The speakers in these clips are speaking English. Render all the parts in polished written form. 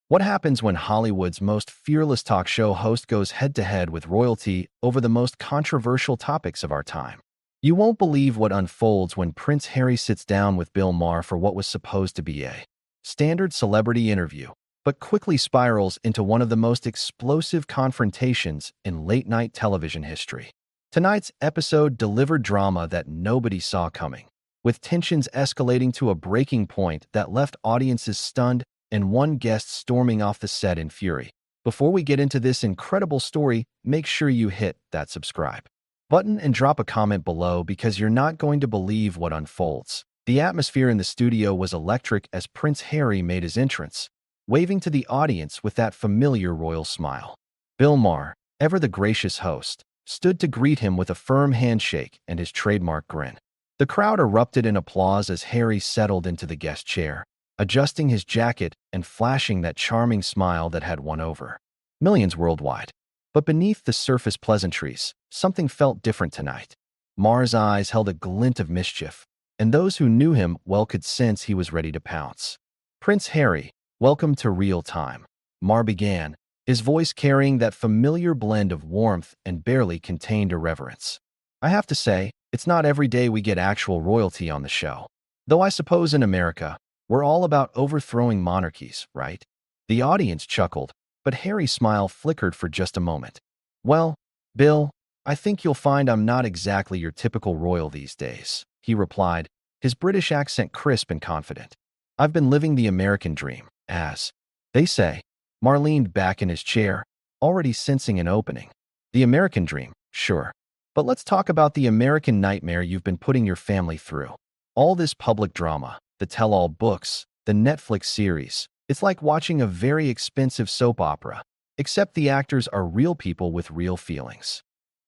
What happens when Hollywood's most fearless talk show host goes head-to-head with royalty over the most controversial topics of our time? You won't believe what unfolds when Prince Harry sits down with Bill Maher for what was supposed to be a standard celebrity interview, but quickly spirals into one of the most explosive confrontations in late-night television history. Tonight's episode delivered drama that nobody saw coming, with tensions escalating to a breaking point that left audiences stunned and one guest storming off the set in fury. Before we get into this incredible story, make sure you hit that subscribe button and drop a comment below because you're not going to believe what unfolds. The atmosphere in the studio was electric as Prince Harry made his entrance, waving to the audience with that familiar royal smile. Bill Maher, ever the gracious host, stood to greet him with a firm handshake and his trademark grin. The crowd erupted in applause as Harry settled into the guest chair, adjusting his jacket and flashing that charming smile that had won over millions worldwide. But beneath the surface pleasantries, something felt different tonight. Maher's eyes held a glint of mischief, and those who knew him well could sense he was ready to pounce. "Prince Harry, welcome to real time," Maher began, his voice carrying that familiar blend of warmth and barely contained irreverence. "I have to say, it's not every day we get actual royalty on the show. Though I suppose in America, we're all about overthrowing monarchies, right?" The audience chuckled, but Harry's smile flickered for just a moment. "Well, Bill, I think you'll find I'm not exactly your typical royal these days," he replied, his British accent crisp and confident. "I've been living the American dream, as they say." Maher leaned back in his chair, already sensing an opening. "The American dream, sure. But let's talk about the American nightmare you've been putting your family through. All this public drama, the tell-all books, the Netflix series. It's like watching a very expensive soap opera, except the actors are real people with real feelings."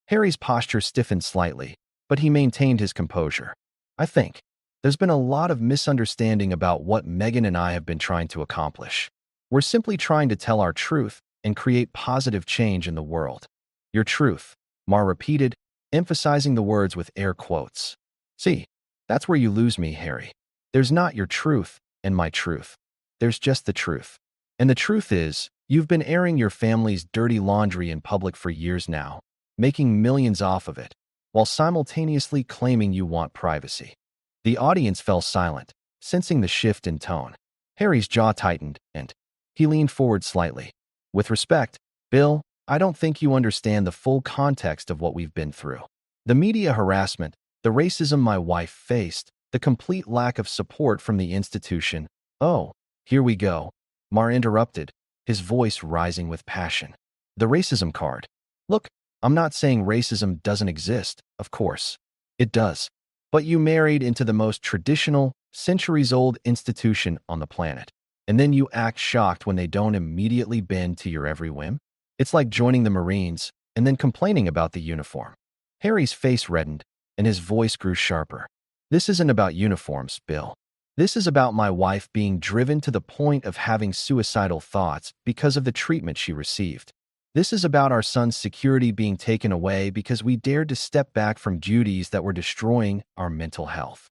Harry's posture stiffened slightly, but he maintained his composure. "I think there's been a lot of misunderstanding about what Meghan and I have been trying to accomplish. We're simply trying to tell our truth and create positive change in the world." "Your truth," Maher repeated, emphasizing the words with air quotes. "See, that's where you lose me, Harry. There's not your truth and my truth. There's just the truth. And the truth is, you've been airing your family's dirty laundry in public for years now, making millions off of it, while simultaneously claiming you want privacy." The audience fell silent, sensing the shift in tone. Harry's jaw tightened, and he leaned forward slightly. "With respect, Bill, I don't think you understand the full context of what we've been through. The media harassment, the racism my wife faced, the complete lack of support from the institution." "Oh, here we go," Maher interrupted, his voice rising with passion. "The racism card. Look, I'm not saying racism doesn't exist, of course. It does. But you married into the most traditional, centuries-old institution on the planet, and then you act shocked when they don't immediately bend to your every whim? It's like joining the Marines and then complaining about the uniform." Harry's face reddened, and his voice grew sharper. "This isn't about uniforms, Bill. This is about my wife being driven to the point of having suicidal thoughts because of the treatment she received. This is about our son's security being taken away because we dared to step back from duties that were destroying our mental health."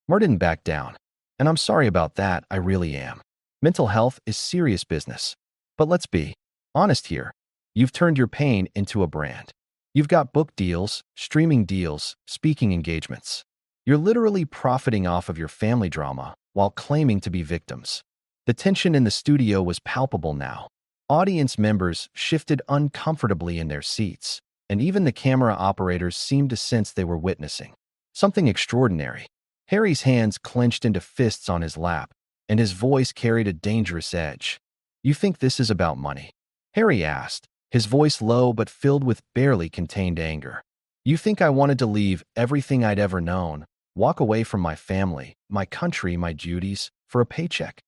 Maher didn't back down. "And I'm sorry about that, I really am. Mental health is serious business. But let's be honest here. You've turned your pain into a brand. You've got book deals, streaming deals, speaking engagements. You're literally profiting off of your family drama while claiming to be victims." The tension in the studio was palpable now. Audience members shifted uncomfortably in their seats, and even the camera operators seemed to sense they were witnessing something extraordinary. Harry's hands clenched into fists on his lap, and his voice carried a dangerous edge. "You think this is about money?" Harry asked, his voice low but filled with barely contained anger. "You think I wanted to leave everything I'd ever known, walk away from my family, my country, my duties, for a paycheck?"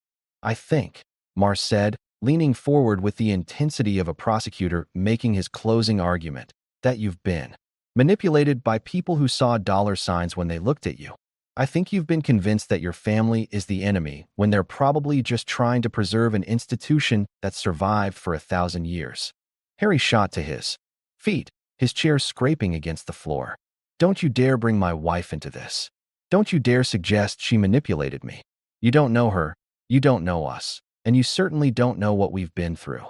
"I think," Maher said, leaning forward with the intensity of a prosecutor making his closing argument, "that you've been manipulated by people who saw dollar signs when they looked at you. I think you've been convinced that your family is the enemy when they're probably just trying to preserve an institution that survived for 1,000 years." Harry shot to his feet, his chair scraping against the floor. "Don't you dare bring my wife into this. Don't you dare suggest she manipulated me. You don't know her. You don't know us. and you certainly don't know what we've been through."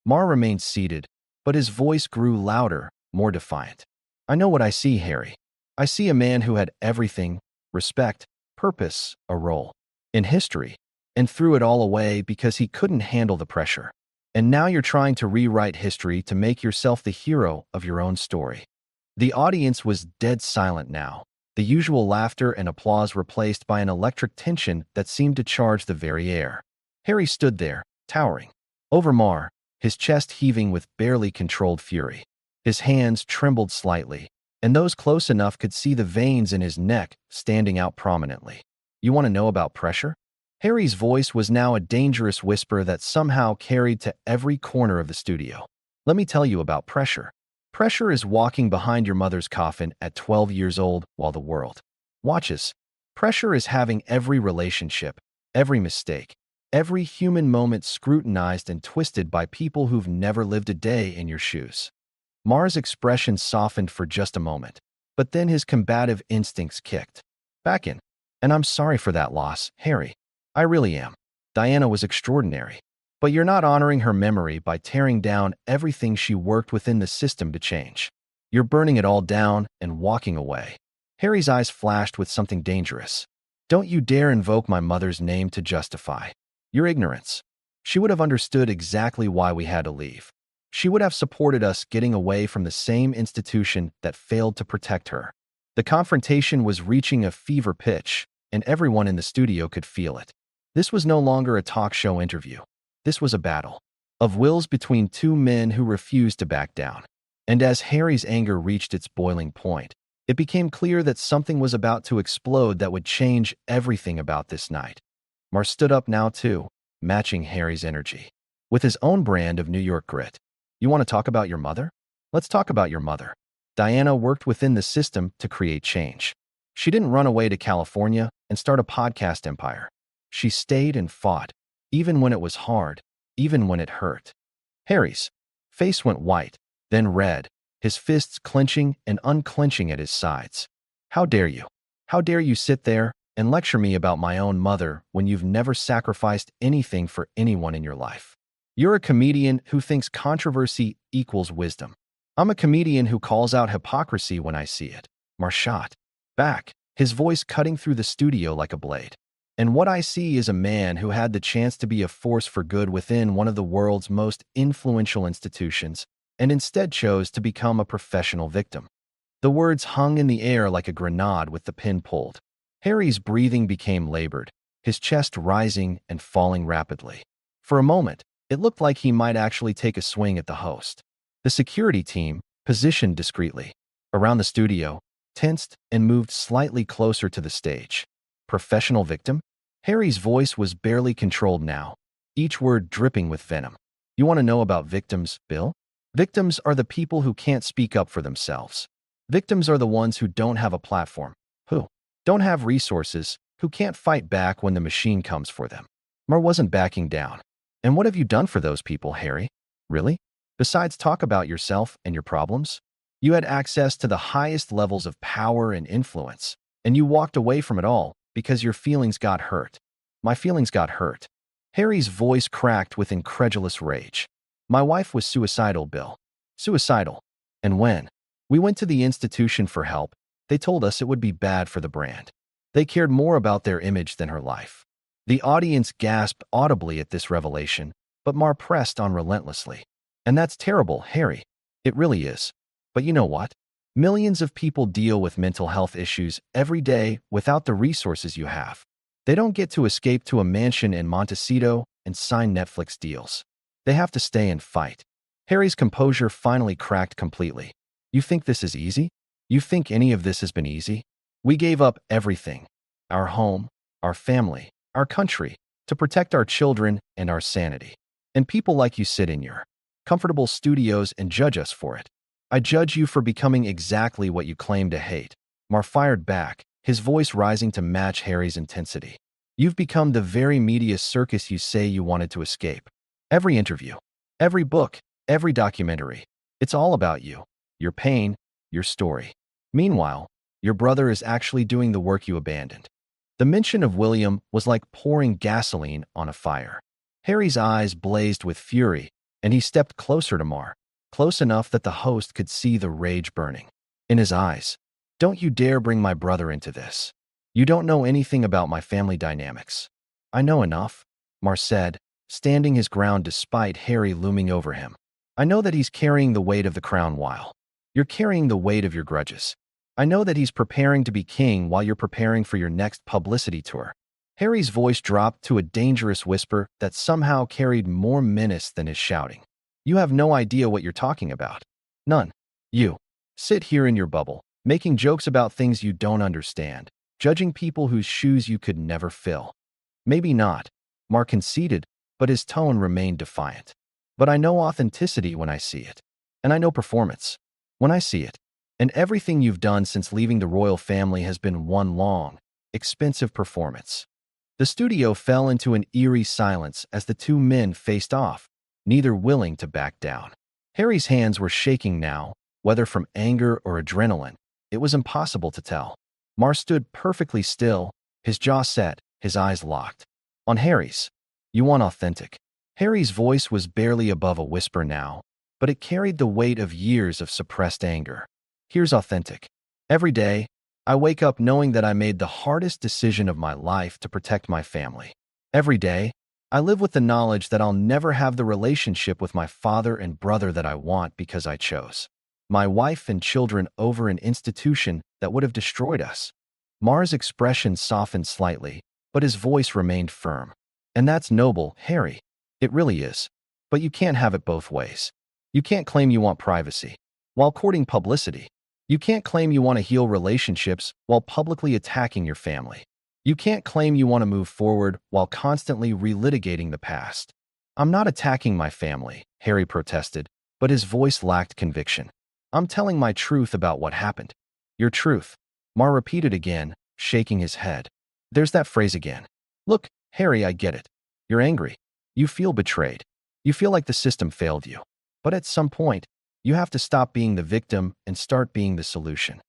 Maher remained seated, but his voice grew louder, more defiant. "I know what I see, Harry. I see a man who had everything: respect, purpose, a role in history, and threw it all away because he couldn't handle the pressure. And now you're trying to rewrite history to make yourself the hero of your own story." The audience was dead silent now, the usual laughter and applause replaced by an electric tension that seemed to charge the very air. Harry stood there, towering over Maher, his chest heaving with barely controlled fury. His hands trembled slightly, and those close enough could see the veins in his neck standing out prominently. "You want to know about pressure?" Harry's voice was now a dangerous whisper that somehow carried to every corner of the studio. "Let me tell you about pressure. Pressure is walking behind your mother's coffin at 12 years old while the world watches. Pressure is having every relationship, every mistake, every human moment scrutinized and twisted by people who've never lived a day in your shoes." Maher's expression softened for just a moment, but then his combative instincts kicked back in. "And I'm sorry for that loss, Harry. I really am. Diana was extraordinary. But you're not honoring her memory by tearing down everything she worked within the system to change. You're burning it all down and walking away." Harry's eyes flashed with something dangerous. "Don't you dare invoke my mother's name to justify your ignorance. She would have understood exactly why we had to leave. She would have supported us getting away from the same institution that failed to protect her." The confrontation was reaching a fever pitch, and everyone in the studio could feel it. This was no longer a talk show interview. This was a battle of wills between two men who refused to back down. And as Harry's anger reached its boiling point, it became clear that something was about to explode that would change everything about this night. Maher stood up now too, matching Harry's energy, with his own brand of New York grit. "You want to talk about your mother? Let's talk about your mother. Diana worked within the system to create change. She didn't run away to California and start a podcast empire. She stayed and fought, even when it was hard, even when it hurt." Harry's face went white, then red, his fists clenching and unclenching at his sides. "How dare you? How dare you sit there and lecture me about my own mother when you've never sacrificed anything for anyone in your life? You're a comedian who thinks controversy equals wisdom. I'm a comedian who calls out hypocrisy when I see it." Maher shot back, his voice cutting through the studio like a blade. "And what I see is a man who had the chance to be a force for good within one of the world's most influential institutions, and instead chose to become a professional victim." The words hung in the air like a grenade with the pin pulled. Harry's breathing became labored, his chest rising and falling rapidly. For a moment, it looked like he might actually take a swing at the host. The security team, positioned discreetly around the studio, tensed and moved slightly closer to the stage. "Professional victim?" Harry's voice was barely controlled now, each word dripping with venom. "You want to know about victims, Bill? Victims are the people who can't speak up for themselves. Victims are the ones who don't have a platform, who don't have resources, who can't fight back when the machine comes for them." Maher wasn't backing down. "And what have you done for those people, Harry? Really? Besides talk about yourself and your problems? You had access to the highest levels of power and influence, and you walked away from it all because your feelings got hurt." "My feelings got hurt." Harry's voice cracked with incredulous rage. "My wife was suicidal, Bill. Suicidal. And when we went to the institution for help, they told us it would be bad for the brand. They cared more about their image than her life." The audience gasped audibly at this revelation, but Maher pressed on relentlessly. "And that's terrible, Harry. It really is. But you know what? Millions of people deal with mental health issues every day without the resources you have. They don't get to escape to a mansion in Montecito and sign Netflix deals. They have to stay and fight." Harry's composure finally cracked completely. "You think this is easy? You think any of this has been easy? We gave up everything. Our home, our family, our country, to protect our children and our sanity. And people like you sit in your comfortable studios and judge us for it. I judge you for becoming exactly what you claim to hate." Maher fired back, his voice rising to match Harry's intensity. "You've become the very media circus you say you wanted to escape. Every interview, every book, every documentary, it's all about you, your pain, your story. Meanwhile, your brother is actually doing the work you abandoned." The mention of William was like pouring gasoline on a fire. Harry's eyes blazed with fury, and he stepped closer to Mar, close enough that the host could see the rage burning in his eyes. "Don't you dare bring my brother into this. You don't know anything about my family dynamics." "I know enough," Mar said, standing his ground despite Harry looming over him. "I know that he's carrying the weight of the crown while you're carrying the weight of your grudges. I know that he's preparing to be king while you're preparing for your next publicity tour." Harry's voice dropped to a dangerous whisper that somehow carried more menace than his shouting. "You have no idea what you're talking about. None. You sit here in your bubble, making jokes about things you don't understand, judging people whose shoes you could never fill." "Maybe not," Mar conceded, but his tone remained defiant. "But I know authenticity when I see it. And I know performance when I see it. And everything you've done since leaving the royal family has been one long, expensive performance." The studio fell into an eerie silence as the two men faced off, neither willing to back down. Harry's hands were shaking now, whether from anger or adrenaline. It was impossible to tell. Mar stood perfectly still, his jaw set, his eyes locked. On Harry's. "You want authentic." Harry's voice was barely above a whisper now, but it carried the weight of years of suppressed anger. "Here's authentic. Every day, I wake up knowing that I made the hardest decision of my life to protect my family. Every day, I live with the knowledge that I'll never have the relationship with my father and brother that I want because I chose my wife and children over an institution that would have destroyed us." Mar's expression softened slightly, but his voice remained firm. "And that's noble, Harry. It really is. But you can't have it both ways. You can't claim you want privacy while courting publicity. You can't claim you want to heal relationships while publicly attacking your family. You can't claim you want to move forward while constantly relitigating the past." "I'm not attacking my family," Harry protested, but his voice lacked conviction. "I'm telling my truth about what happened." "Your truth," Mar repeated again, shaking his head. "There's that phrase again. Look, Harry, I get it. You're angry. You feel betrayed. You feel like the system failed you. But at some point, you have to stop being the victim and start being the solution."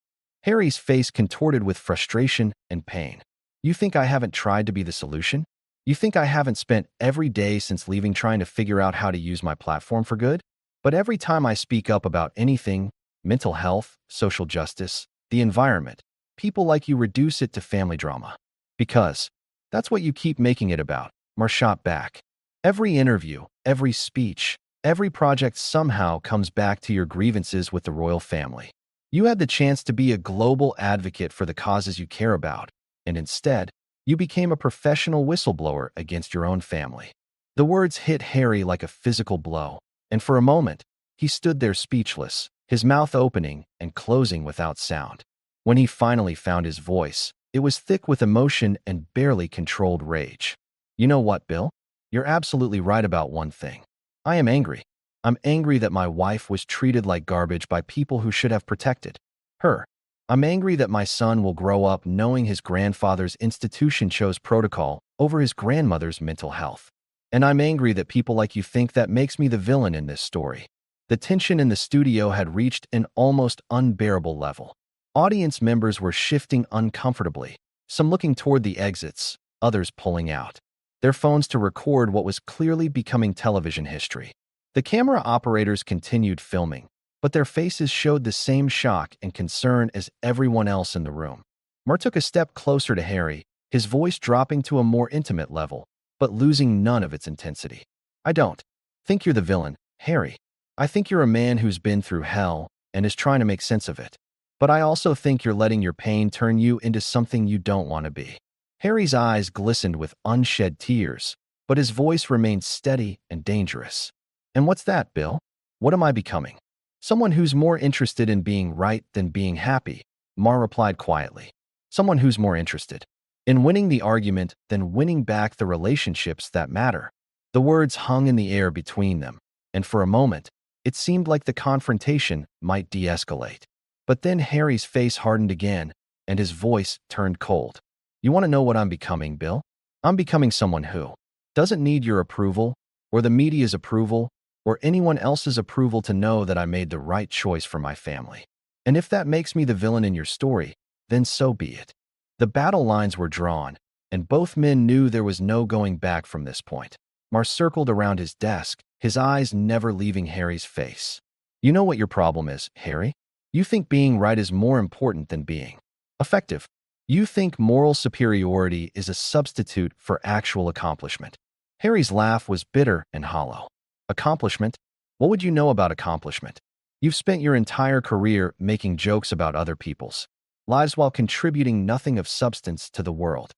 Harry's face contorted with frustration and pain. "You think I haven't tried to be the solution? You think I haven't spent every day since leaving trying to figure out how to use my platform for good? But every time I speak up about anything, mental health, social justice, the environment, people like you reduce it to family drama. Because that's what you keep making it about," Mar shot back. "Every interview, every speech, every project somehow comes back to your grievances with the royal family. You had the chance to be a global advocate for the causes you care about, and instead, you became a professional whistleblower against your own family." The words hit Harry like a physical blow, and for a moment, he stood there speechless, his mouth opening and closing without sound. When he finally found his voice, it was thick with emotion and barely controlled rage. "You know what, Bill? You're absolutely right about one thing. I am angry. I'm angry that my wife was treated like garbage by people who should have protected her. I'm angry that my son will grow up knowing his grandfather's institution chose protocol over his grandmother's mental health. And I'm angry that people like you think that makes me the villain in this story." The tension in the studio had reached an almost unbearable level. Audience members were shifting uncomfortably, some looking toward the exits, others pulling out their phones to record what was clearly becoming television history. The camera operators continued filming, but their faces showed the same shock and concern as everyone else in the room. Mar took a step closer to Harry, his voice dropping to a more intimate level, but losing none of its intensity. "I don't think you're the villain, Harry. I think you're a man who's been through hell and is trying to make sense of it. But I also think you're letting your pain turn you into something you don't want to be." Harry's eyes glistened with unshed tears, but his voice remained steady and dangerous. "And what's that, Bill? What am I becoming?" "Someone who's more interested in being right than being happy," Mar replied quietly. "Someone who's more interested in winning the argument than winning back the relationships that matter." The words hung in the air between them, and for a moment, it seemed like the confrontation might de-escalate. But then Harry's face hardened again, and his voice turned cold. "You want to know what I'm becoming, Bill? I'm becoming someone who doesn't need your approval, or the media's approval, or anyone else's approval to know that I made the right choice for my family. And if that makes me the villain in your story, then so be it." The battle lines were drawn, and both men knew there was no going back from this point. Mar circled around his desk, his eyes never leaving Harry's face. You know what your problem is, Harry? You think being right is more important than being effective. You think moral superiority is a substitute for actual accomplishment. Harry's laugh was bitter and hollow. Accomplishment? What would you know about accomplishment? You've spent your entire career making jokes about other people's lives while contributing nothing of substance to the world.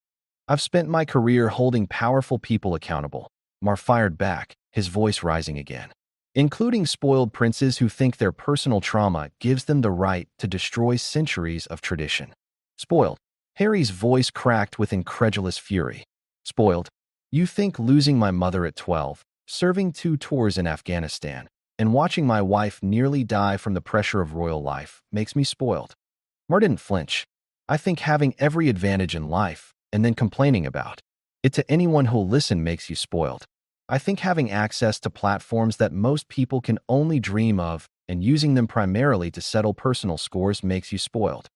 I've spent my career holding powerful people accountable. Mar fired back, his voice rising again. Including spoiled princes who think their personal trauma gives them the right to destroy centuries of tradition. Spoiled. Harry's voice cracked with incredulous fury. Spoiled. You think losing my mother at 12, serving 2 tours in Afghanistan, and watching my wife nearly die from the pressure of royal life makes me spoiled? Mar didn't flinch. I think having every advantage in life and then complaining about it to anyone who'll listen makes you spoiled. I think having access to platforms that most people can only dream of and using them primarily to settle personal scores makes you spoiled.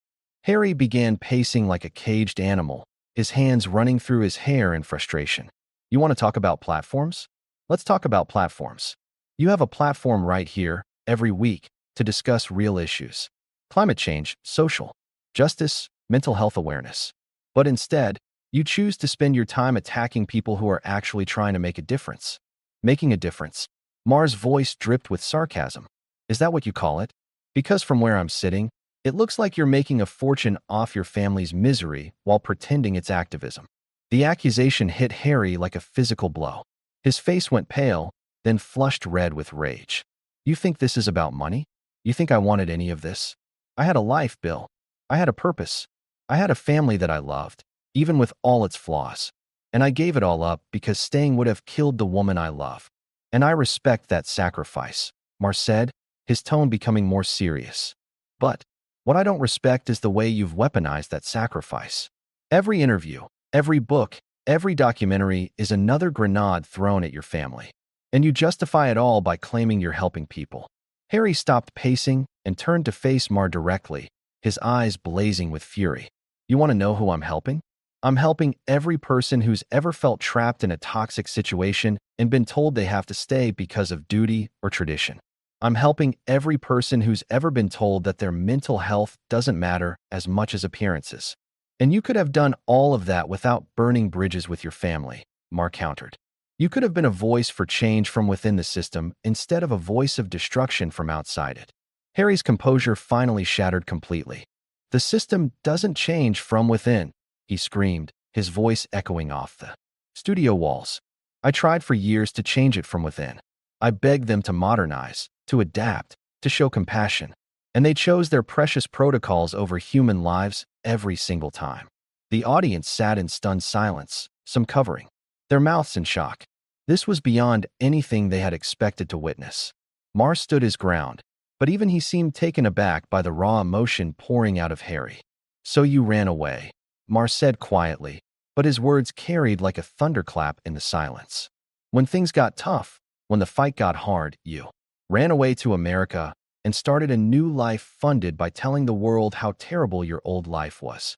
Harry began pacing like a caged animal, his hands running through his hair in frustration. You want to talk about platforms? Let's talk about platforms. You have a platform right here, every week, to discuss real issues. Climate change, social justice, mental health awareness. But instead, you choose to spend your time attacking people who are actually trying to make a difference. Making a difference. Mar's voice dripped with sarcasm. Is that what you call it? Because from where I'm sitting, it looks like you're making a fortune off your family's misery while pretending it's activism. The accusation hit Harry like a physical blow. His face went pale, then flushed red with rage. You think this is about money? You think I wanted any of this? I had a life, Bill. I had a purpose. I had a family that I loved, even with all its flaws. And I gave it all up because staying would have killed the woman I love. And I respect that sacrifice, Mar said, his tone becoming more serious. But what I don't respect is the way you've weaponized that sacrifice. Every interview, every book, every documentary is another grenade thrown at your family. And you justify it all by claiming you're helping people. Harry stopped pacing and turned to face Mar directly, his eyes blazing with fury. You want to know who I'm helping? I'm helping every person who's ever felt trapped in a toxic situation and been told they have to stay because of duty or tradition. I'm helping every person who's ever been told that their mental health doesn't matter as much as appearances. And you could have done all of that without burning bridges with your family, Mar countered. You could have been a voice for change from within the system instead of a voice of destruction from outside it. Harry's composure finally shattered completely. The system doesn't change from within, he screamed, his voice echoing off the studio walls. I tried for years to change it from within. I begged them to modernize, to adapt, to show compassion. And they chose their precious protocols over human lives every single time. The audience sat in stunned silence, some covering their mouths in shock. This was beyond anything they had expected to witness. Mar stood his ground, but even he seemed taken aback by the raw emotion pouring out of Harry. So you ran away, Mar said quietly, but his words carried like a thunderclap in the silence. When things got tough, when the fight got hard, you ran away to America and started a new life funded by telling the world how terrible your old life was.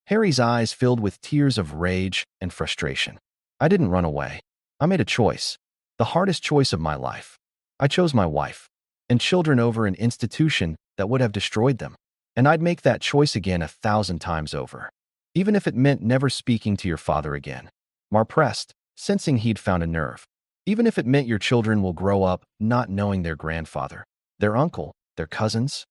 Harry's eyes filled with tears of rage and frustration. I didn't run away. I made a choice. The hardest choice of my life. I chose my wife and children over an institution that would have destroyed them. And I'd make that choice again 1,000 times over. Even if it meant never speaking to your father again. Mar pressed, sensing he'd found a nerve. Even if it meant your children will grow up not knowing their grandfather, their uncle, their cousins.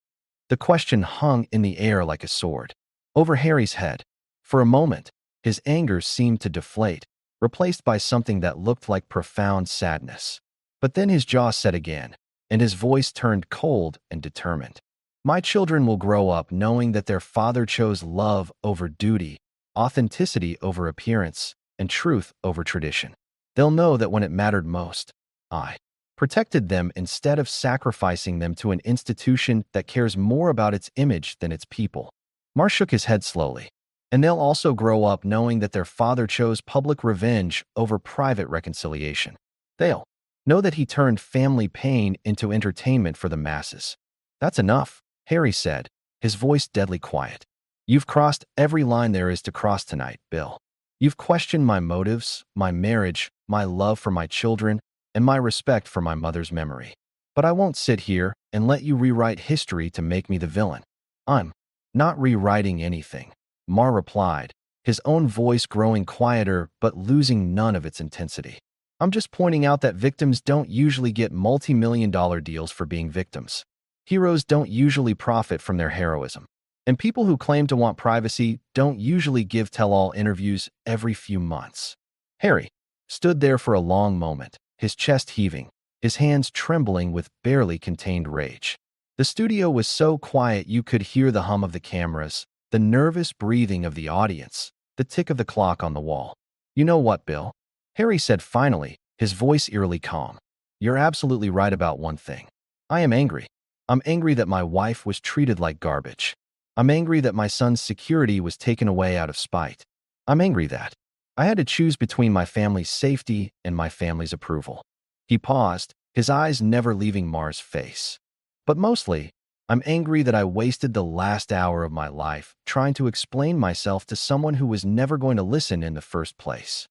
The question hung in the air like a sword over Harry's head. For a moment, his anger seemed to deflate, replaced by something that looked like profound sadness. But then his jaw set again, and his voice turned cold and determined. My children will grow up knowing that their father chose love over duty, authenticity over appearance, and truth over tradition. They'll know that when it mattered most, I protected them instead of sacrificing them to an institution that cares more about its image than its people. Mar shook his head slowly. And they'll also grow up knowing that their father chose public revenge over private reconciliation. They'll know that he turned family pain into entertainment for the masses. That's enough, Harry said, his voice deadly quiet. You've crossed every line there is to cross tonight, Bill. You've questioned my motives, my marriage, my love for my children, and my respect for my mother's memory. But I won't sit here and let you rewrite history to make me the villain. I'm not rewriting anything, Maher replied, his own voice growing quieter but losing none of its intensity. I'm just pointing out that victims don't usually get multi-million-dollar deals for being victims. Heroes don't usually profit from their heroism. And people who claim to want privacy don't usually give tell-all interviews every few months. Harry stood there for a long moment, his chest heaving, his hands trembling with barely contained rage. The studio was so quiet you could hear the hum of the cameras, the nervous breathing of the audience, the tick of the clock on the wall. You know what, Bill? Harry said finally, his voice eerily calm. You're absolutely right about one thing. I am angry. I'm angry that my wife was treated like garbage. I'm angry that my son's security was taken away out of spite. I'm angry that I had to choose between my family's safety and my family's approval. He paused, his eyes never leaving Maher's face. But mostly, I'm angry that I wasted the last hour of my life trying to explain myself to someone who was never going to listen in the first place.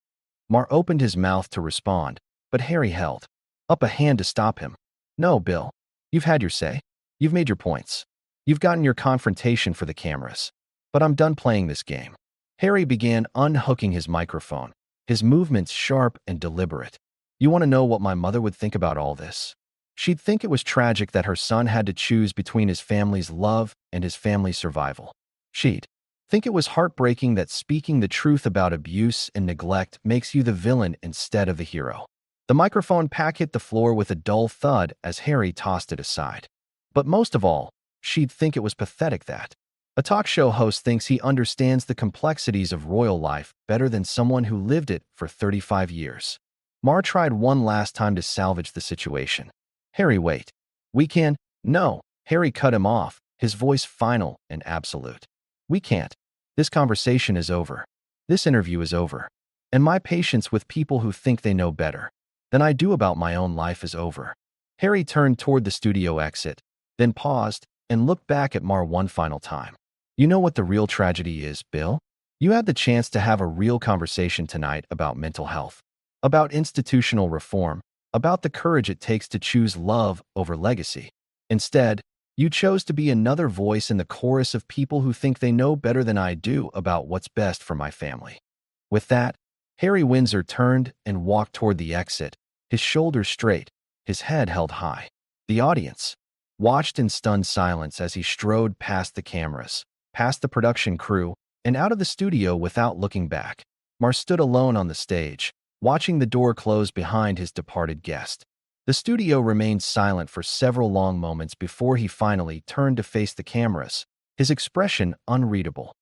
Maher opened his mouth to respond, but Harry held up a hand to stop him. No, Bill. You've had your say. You've made your points. You've gotten your confrontation for the cameras. But I'm done playing this game. Harry began unhooking his microphone, his movements sharp and deliberate. You want to know what my mother would think about all this? She'd think it was tragic that her son had to choose between his family's love and his family's survival. She'd think it was heartbreaking that speaking the truth about abuse and neglect makes you the villain instead of the hero. The microphone pack hit the floor with a dull thud as Harry tossed it aside. But most of all, she'd think it was pathetic that a talk show host thinks he understands the complexities of royal life better than someone who lived it for 35 years. Maher tried one last time to salvage the situation. Harry, wait. We can. No, Harry cut him off, his voice final and absolute. We can't. This conversation is over. This interview is over. And my patience with people who think they know better than I do about my own life is over. Harry turned toward the studio exit, then paused and looked back at Maher one final time. You know what the real tragedy is, Bill? You had the chance to have a real conversation tonight about mental health, about institutional reform, about the courage it takes to choose love over legacy. Instead, you chose to be another voice in the chorus of people who think they know better than I do about what's best for my family. With that, Harry Windsor turned and walked toward the exit, his shoulders straight, his head held high. The audience watched in stunned silence as he strode past the cameras, past the production crew, and out of the studio without looking back. Maher stood alone on the stage, watching the door close behind his departed guest. The studio remained silent for several long moments before he finally turned to face the cameras, his expression unreadable.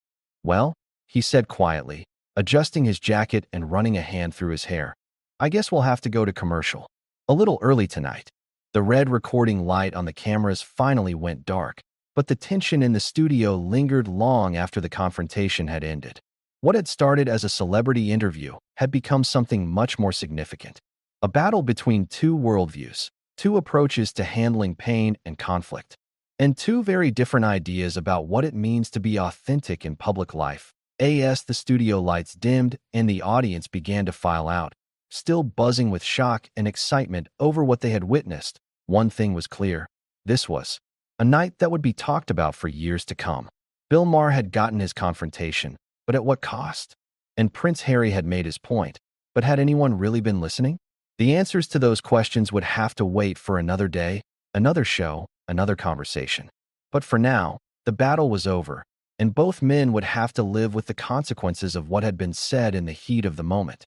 Well, he said quietly, adjusting his jacket and running a hand through his hair. I guess we'll have to go to commercial. A little early tonight. The red recording light on the cameras finally went dark, but the tension in the studio lingered long after the confrontation had ended. What had started as a celebrity interview had become something much more significant. A battle between two worldviews, two approaches to handling pain and conflict, and two very different ideas about what it means to be authentic in public life. As the studio lights dimmed and the audience began to file out, still buzzing with shock and excitement over what they had witnessed, one thing was clear. This was a night that would be talked about for years to come. Bill Maher had gotten his confrontation, but at what cost? And Prince Harry had made his point, but had anyone really been listening? The answers to those questions would have to wait for another day, another show, another conversation. But for now, the battle was over, and both men would have to live with the consequences of what had been said in the heat of the moment.